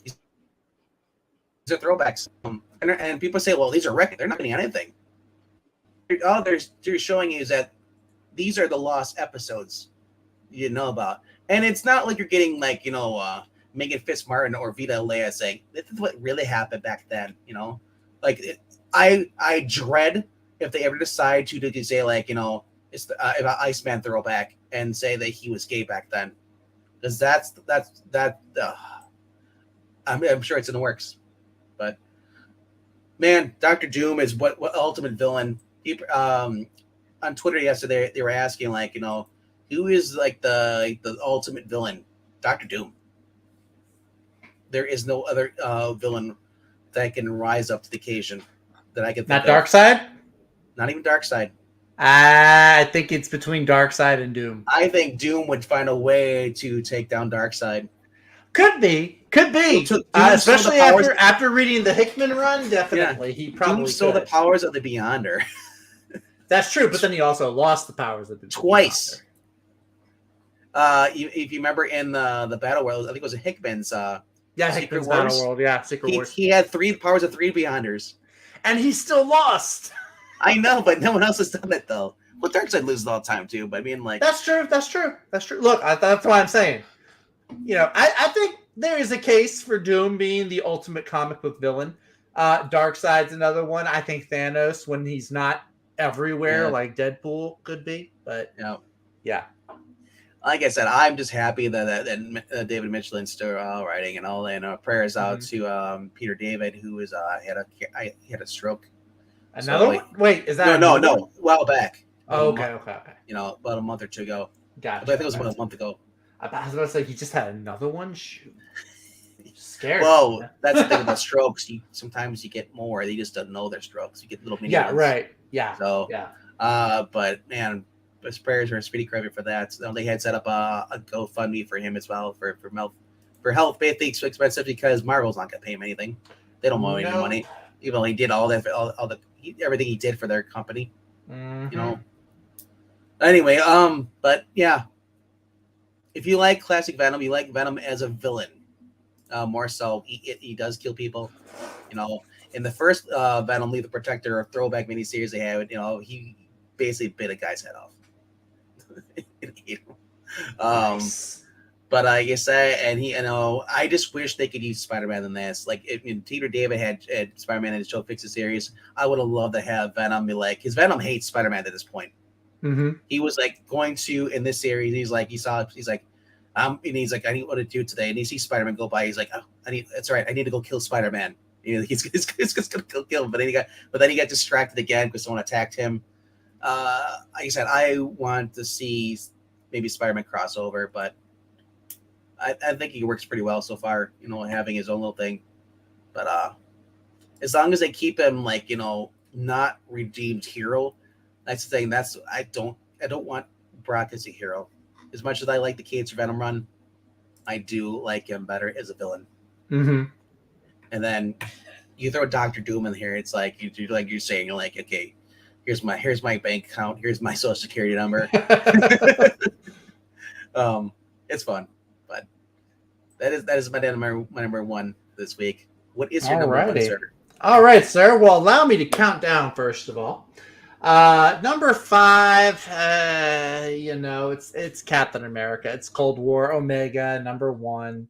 These are throwbacks, and people say, "Well, these are records. They're not getting anything." All they're showing you is that these are the lost episodes you didn't know about, and it's not like you're getting like Megan Fitzmartin or Vita Leia saying this is what really happened back then. I dread if they ever decide to say like it's if an Iceman throwback and say that he was gay back then, because I'm sure it's in the works. But man, Doctor Doom is what ultimate villain. On Twitter yesterday they were asking like who is like the ultimate villain? Doctor Doom. There is no other villain that can rise up to the occasion that I can think Not of. Darkseid? Not even Darkseid. I think it's between Darkseid and Doom. I think Doom would find a way to take down Darkseid. Could be. Especially after reading the Hickman run, definitely. Yeah. He probably Doom stole the powers of the Beyonder. That's true, but then he also lost the powers of the twice. If you remember in the Battle World, I think it was a Hickman's Hickman's Battle World, Secret Wars. He had powers of 3 Beyonders. And he still lost. I know, but no one else has done it though. Well, Darkseid loses all the time too, but I mean like That's true. Look, that's what I'm saying. I think there is a case for Doom being the ultimate comic book villain. Darkseid's another one. I think Thanos, when he's not everywhere like Deadpool could be. But yeah. Like I said, I'm just happy that David Michelin's still writing and all, and prayers out to Peter David, who is he had a stroke. Another one? Wait, is that no? A while back. Oh, okay. About a month or two ago. Gotcha. I think it was about a month ago. I was about to say he just had another one. Shoot. Scary. Well, that's the thing about strokes. Sometimes you get more. They just don't know their strokes. You get little mini ones. Right. Yeah. So but man, his prayers are a speedy recovery for that. So they had set up a GoFundMe for him as well for health. They think it's so expensive because Marvel's not gonna pay him anything. They don't owe any money. Even though he did all that, everything he did for their company. Mm-hmm. Anyway, but yeah, if you like classic Venom, you like Venom as a villain. More so, he does kill people. In the first Venom, Lethal Protector, or throwback miniseries they had, he basically bit a guy's head off. Nice. But I guess I just wish they could use Spider-Man in this. Like, if Peter David had Spider-Man in his Joe Fixit series, I would have loved to have Venom be like, because Venom hates Spider-Man at this point. Mm-hmm. He was like going to in this series. He's like, and he's like, I need what to do today. And he sees Spider-Man go by. He's like, oh, that's all right. I need to go kill Spider-Man. He's just gonna kill him. But then he got distracted again because someone attacked him. Like I said, I want to see maybe Spider-Man crossover, but I think he works pretty well so far. Having his own little thing. But as long as they keep him like not redeemed hero, that's the thing. I don't want Brock as a hero. As much as I like the Cancer Venom run, I do like him better as a villain. Mm-hmm. And then you throw Dr. Doom in here, it's like you're saying, like, okay, here's my bank account, here's my social security number. It's fun, but that is my number one this week. What is your number one, sir? All right, sir. Well, allow me to count down first of all. Number 5, it's Captain America. It's Cold War Omega. Number 1,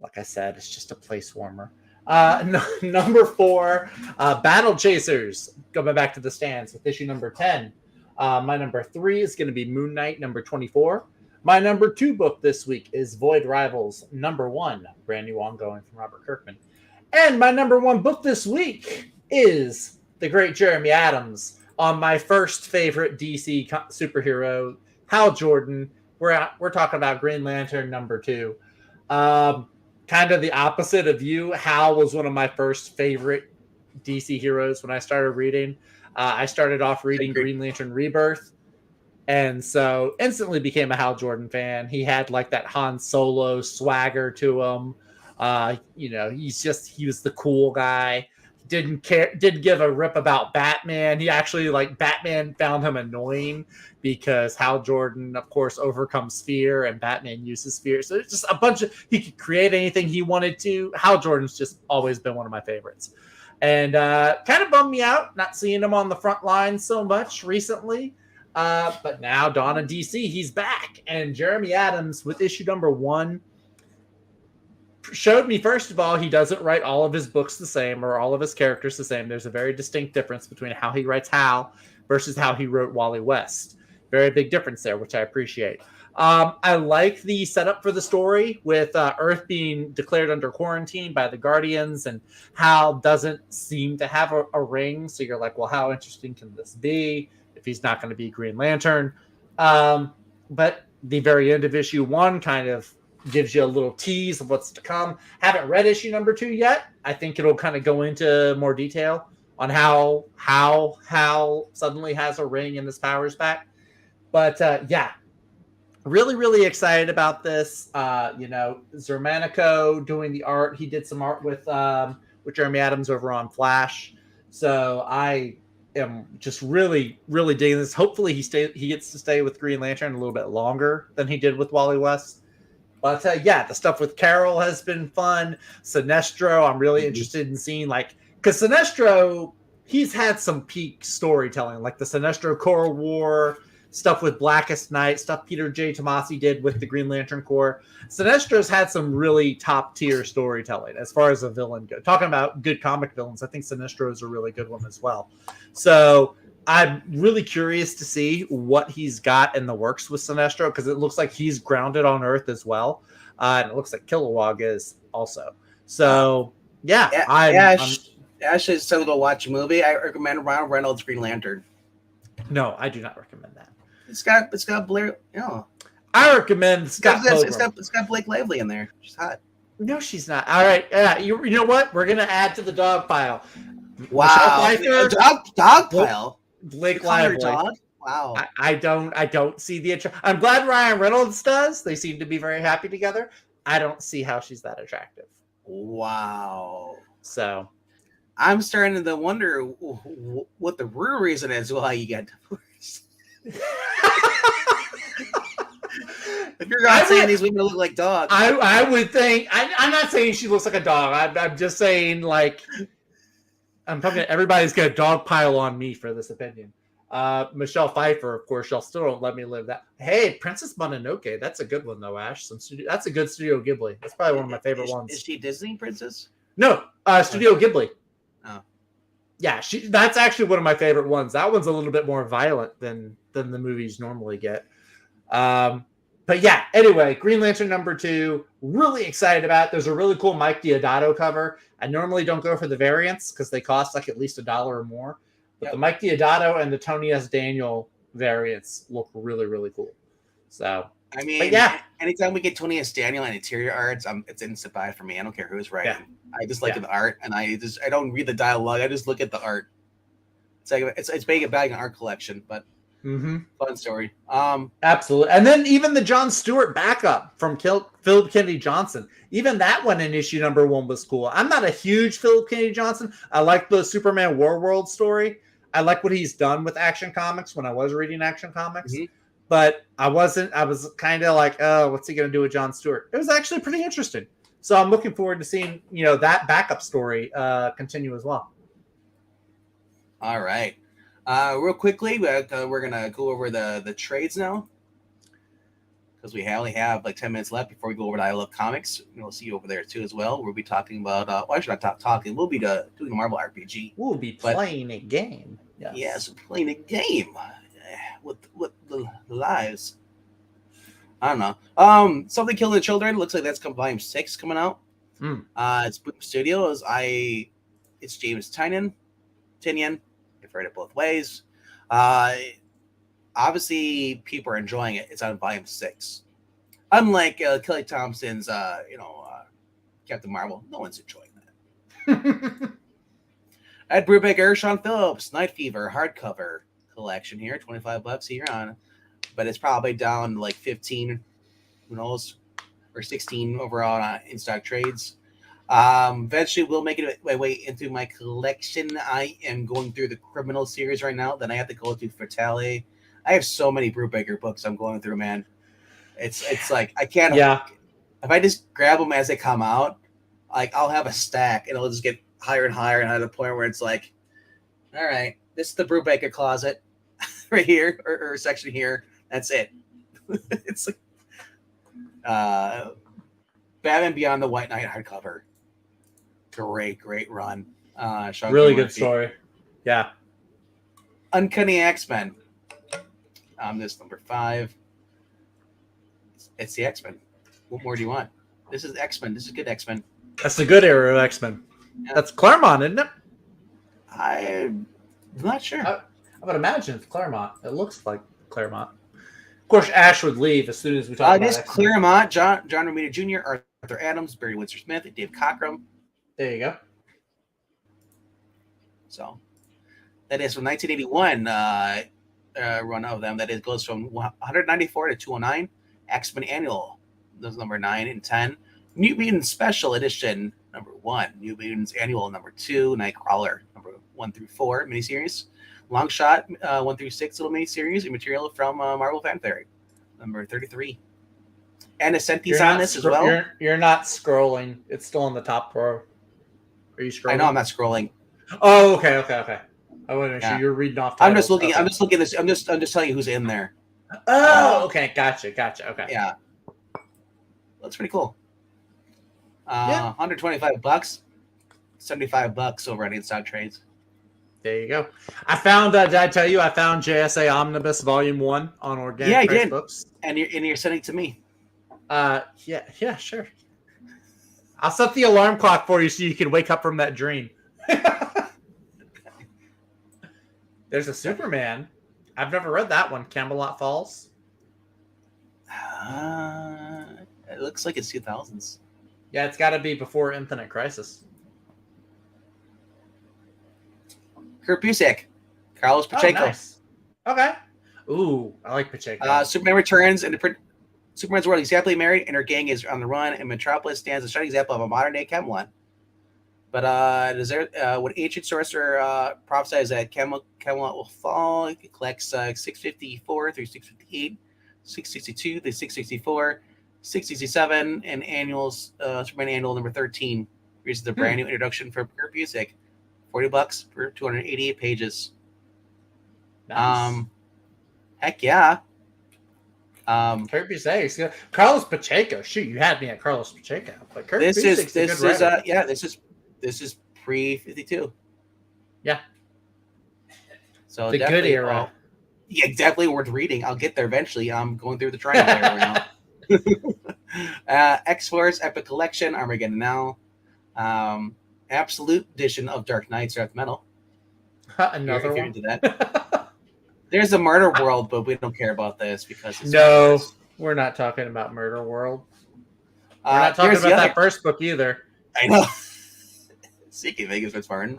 like I said, it's just a place warmer. Number 4, Battle Chasers. Going back to the stands with issue number 10. My number 3 is going to be Moon Knight, number 24. My number 2 book this week is Void Rivals, number 1, brand new ongoing from Robert Kirkman. And my number 1 book this week is the great Jeremy Adams on my first favorite DC superhero, Hal Jordan. We're talking about Green Lantern number 2. Kind of the opposite of you. Hal was one of my first favorite DC heroes when I started reading. I started off reading Green Lantern Rebirth, and so instantly became a Hal Jordan fan. He had like that Han Solo swagger to him. He was the cool guy. Didn't give a rip about Batman. He actually, Batman found him annoying because Hal Jordan, of course, overcomes fear and Batman uses fear. So it's just he could create anything he wanted to. Hal Jordan's just always been one of my favorites. And kind of bummed me out not seeing him on the front line so much recently. But now Dawn of DC, he's back. And Jeremy Adams with issue number 1 showed me, first of all, he doesn't write all of his books the same or all of his characters the same. There's a very distinct difference between how he writes Hal versus how he wrote Wally West. Very big difference there, which I appreciate. I like the setup for the story with Earth being declared under quarantine by the Guardians, and Hal doesn't seem to have a ring. So you're like, well, how interesting can this be if he's not going to be Green Lantern? But the very end of issue 1 kind of gives you a little tease of what's to come. Haven't read issue number 2 yet. I think it'll kind of go into more detail on how Hal suddenly has a ring and his powers back. But really, really excited about this. Zermanico doing the art. He did some art with Jeremy Adams over on Flash. So I am just really, really digging this. Hopefully he gets to stay with Green Lantern a little bit longer than he did with Wally West. But the stuff with Carol has been fun. Sinestro, I'm really interested in seeing, because Sinestro, he's had some peak storytelling, like the Sinestro Coral War, stuff with Blackest Night, stuff Peter J. Tomasi did with the Green Lantern Corps. Sinestro's had some really top-tier storytelling as far as a villain goes. Talking about good comic villains, I think Sinestro is a really good one as well. So I'm really curious to see what he's got in the works with Sinestro because it looks like he's grounded on Earth as well, and it looks like Kilowog is also. So yeah, Ash is so to watch a movie. I recommend Ryan Reynolds' Green Lantern. No, I do not recommend that. It's got Blair. I recommend Scott Pilgrim. It's got Blake Lively in there. She's hot. No, she's not. All right, you know what? We're gonna add to the dog pile. Wow, dog pile. Blake Lively. Dog? Wow. I don't see the. I'm glad Ryan Reynolds does. They seem to be very happy together. I don't see how she's that attractive. Wow. So, I'm starting to wonder what the real reason is why you got divorced. If you're not saying these women look like dogs, I would think. I'm not saying she looks like a dog. I'm just saying like. I'm talking. Everybody's got a dog pile on me for this opinion. Michelle Pfeiffer, of course, y'all still don't let me live that. Hey, Princess Mononoke, that's a good one though, Ash. That's a good Studio Ghibli. That's probably one of my favorite ones. Is she Disney princess? No, Studio Ghibli. Oh, yeah, that's actually one of my favorite ones. That one's a little bit more violent than the movies normally get. But yeah, anyway, Green Lantern #2, really excited about it. There's a really cool Mike Deodato cover. I normally don't go for the variants because they cost like at least $1 or more. But the Mike Deodato and the Tony S. Daniel variants look really, really cool. So, I mean, anytime we get Tony S. Daniel and interior arts, it's instant buy for me. I don't care who's writing. Yeah. I just like the art, and I don't read the dialogue. I just look at the art. It's like it's big bagging an art collection, but fun story. Absolutely. And then even the John Stewart backup from Philip Kennedy Johnson, even that one in issue #1 was cool. I'm not a huge Philip Kennedy Johnson. I like the Superman War World story. I like what he's done with Action Comics when I was reading Action Comics. But I was kind of like, oh, what's he going to do with John Stewart? It was actually pretty interesting. So I'm looking forward to seeing, that backup story continue as well. All right. Real quickly, we're going to go over the trades now. Because we only have like 10 minutes left before we go over to I Love Comics. We'll see you over there too as well. We'll be talking about, I should not talking. We'll be doing a Marvel RPG. We'll be playing a game. Yes, playing a game with the lives. I don't know. Something Killing the Children. Looks like that's volume 6 coming out. It's Boom Studios. It's James Tynion. I've heard it both ways. Obviously, people are enjoying it. It's on volume 6. Unlike Kelly Thompson's, Captain Marvel, no one's enjoying that. Ed Brubaker, Sean Phillips, Night Fever hardcover collection here, $25 here on, but it's probably down like 15, who knows, or 16 overall in stock trades. Eventually, we'll make it my way into my collection. I am going through the Criminal series right now. Then I have to go through Fatale. I have so many Brubaker books I'm going through, man. It's like I can't. Yeah. If I just grab them as they come out, like I'll have a stack and it'll just get higher and higher, and at the point where it's like, all right, this is the Brubaker closet right here or section here. That's it. It's like Batman Beyond the White Knight hardcover. Great run. Really good story. Yeah. Uncanny X-Men. This is #5. It's the X-Men. What more do you want? This is X-Men. This is good X-Men. That's the good era of X-Men. Yeah. That's Claremont, isn't it? I'm not sure. I would imagine it's Claremont. It looks like Claremont. Of course, Ash would leave as soon as we talk about this. Claremont, John Romita Jr., Arthur Adams, Barry Windsor Smith, Dave Cockrum. There you go. So that is from 1981 run of them. That goes from 194 to 209. X-Men Annual, those number 9 and 10. New Mutants Special Edition #1. New Mutants Annual #2. Nightcrawler #1-4 miniseries. Longshot 1-6 little miniseries and material from Marvel Fan Theory #33. And Ascenties on this as well. You're not scrolling. It's still in the top row. Are you scrolling? I know I'm not scrolling. Oh, okay. I want to make sure you're reading off. I'm just looking. Okay. I'm just looking at this. I'm just telling you who's in there. Oh, okay. Gotcha. Okay. Yeah. That's pretty cool. $125, $75 over on Inside Trades. There you go. I found did I tell you I found JSA Omnibus Volume 1 on Organic Yeah, you Price did. Books? And you're sending it to me. Yeah, sure. I'll set the alarm clock for you so you can wake up from that dream. There's a Superman. I've never read that one. Camelot Falls. It looks like it's 2000s. Yeah, it's got to be before Infinite Crisis. Kurt Busiek, Carlos Pacheco. Oh, nice. Okay. Ooh, I like Pacheco. Superman returns in Superman's world. He's happily married, and her gang is on the run. And Metropolis stands a shining example of a modern-day Camelot. But when ancient sorcerer prophesies that Camelot will fall, it collects 654 through 658, 662 through 664, 667, and annuals. Superman Annual number 13. Here's the brand new introduction for Kurt Busiek. $40 for 288 pages. Nice. Heck yeah. Kurt Busiek. Carlos Pacheco. Shoot, you had me at Carlos Pacheco. But Kurt This Busiek's is pre-52. Yeah. So the good era. Yeah, definitely worth reading. I'll get there eventually. I'm going through the triangle right now. X-Force Epic Collection, Armageddon Now. Absolute edition of Dark Knight Earth Metal. Another if you're one. into that. There's a Murder World, but we don't care about this because it's we're not talking about Murder World. We're not talking about that first book either. I know. Seeking Vegas with Martin.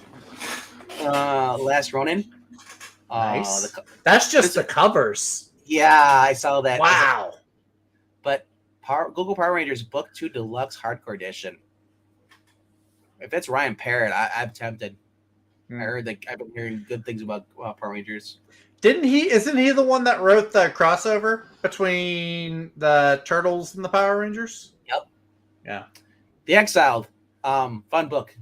Last Ronin. Nice. That's just the covers. Yeah, I saw that. Wow. But Google Power Rangers Book 2 Deluxe Hardcore Edition. If it's Ryan Parrott, I'm tempted. I heard that I've been hearing good things about Power Rangers. Isn't he the one that wrote the crossover between the Turtles and the Power Rangers? Yep. Yeah. The Exiled. Fun book.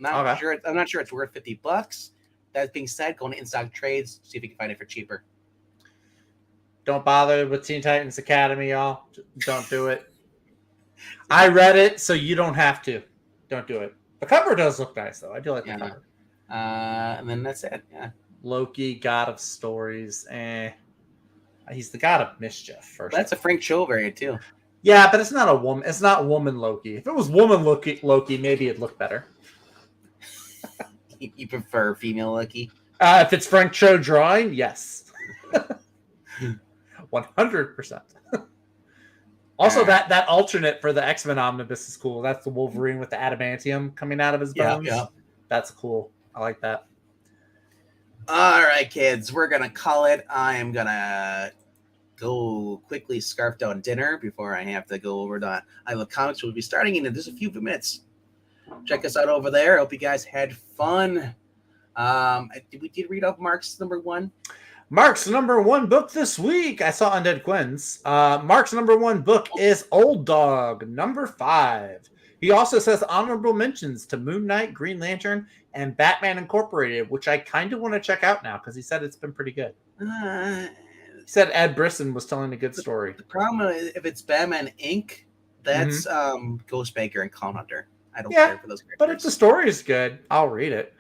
I'm not sure it's worth $50. That being said, go to in-stock trades, see if you can find it for cheaper. Don't bother with Teen Titans Academy, y'all. Don't do it. I read it, so you don't have to. Don't do it. The cover does look nice, though. I do like the cover. And then that's it. Yeah. Loki, God of Stories. He's the God of Mischief. First, that's a Frank Cho variant too. Yeah, but it's not a woman. It's not woman Loki. If it was woman Loki, maybe it'd look better. You prefer female Loki? If it's Frank Cho drawing, yes, 100%. Also, that alternate for the X-Men Omnibus is cool. That's the Wolverine with the adamantium coming out of his bones. Yeah. That's cool. I like that. All right, kids. We're going to call it. I am going to go quickly scarf down dinner before I have to go over the I Love Comics. We'll be starting in just a few minutes. Check us out over there. Hope you guys had fun. We did read off Mark's number one. Mark's number one book this week. I saw Undead Quins. Mark's number one book is Old Dog, number 5. He also says honorable mentions to Moon Knight, Green Lantern, and Batman Incorporated, which I kind of want to check out now because he said it's been pretty good. He said Ed Brisson was telling a good story. The problem is if it's Batman Inc., that's Ghostmaker and Clown Hunter. I don't care for those characters. But if the story is good, I'll read it.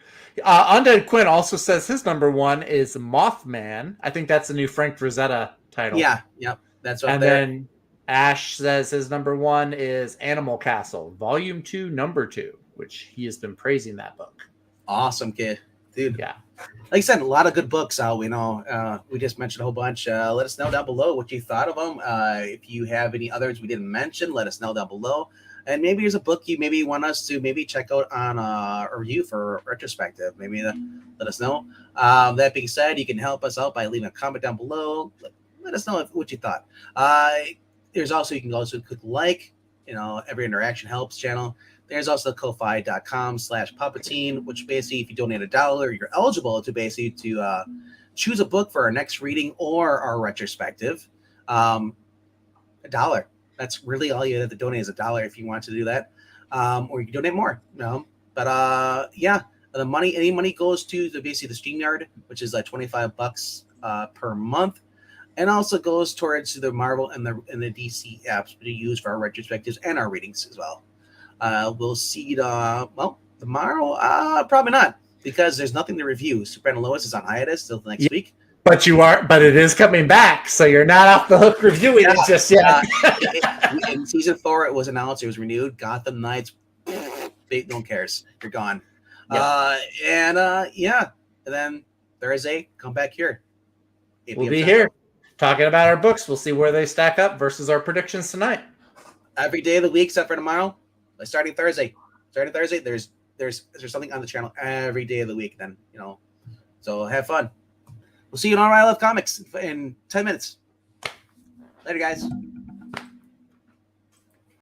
Undead Quinn also says his number one is Mothman. I think that's the new Frank Frazetta title. Yeah, yep. That's what. And then Ash says his number one is Animal Castle, Volume 2, Number 2, which he has been praising that book. Awesome, kid. Dude. Yeah. Like I said, a lot of good books out. We know. We just mentioned a whole bunch. Let us know down below what you thought of them. If you have any others we didn't mention, let us know down below. And maybe there's a book you maybe want us to maybe check out on a review for retrospective. Maybe let us know. That being said, you can help us out by leaving a comment down below. Let us know what you thought. There's also, you can also click like. Every interaction helps channel. There's also ko-fi.com/Puppetine, which basically, if you donate $1, you're eligible to basically choose a book for our next reading or our retrospective. $1. That's really all you have to donate is $1 if you want to do that. Or you can donate more. But the money, any money goes to basically the StreamYard, which is like $25 per month, and also goes towards the Marvel and the DC apps we use for our retrospectives and our readings as well. We'll see tomorrow. Probably not. because there's nothing to review. Soprano Lois is on hiatus till next week. But it is coming back, so you're not off the hook reviewing it just yet. In season 4, it was announced it was renewed. Gotham Knights, no one cares. You're gone. Yep. And then Thursday, come back here. We'll be here talking about our books. We'll see where they stack up versus our predictions tonight. Every day of the week, except for tomorrow, starting Thursday. There's something on the channel every day of the week. Then so have fun. We'll see you on I Love Comics in 10 minutes. Later, guys.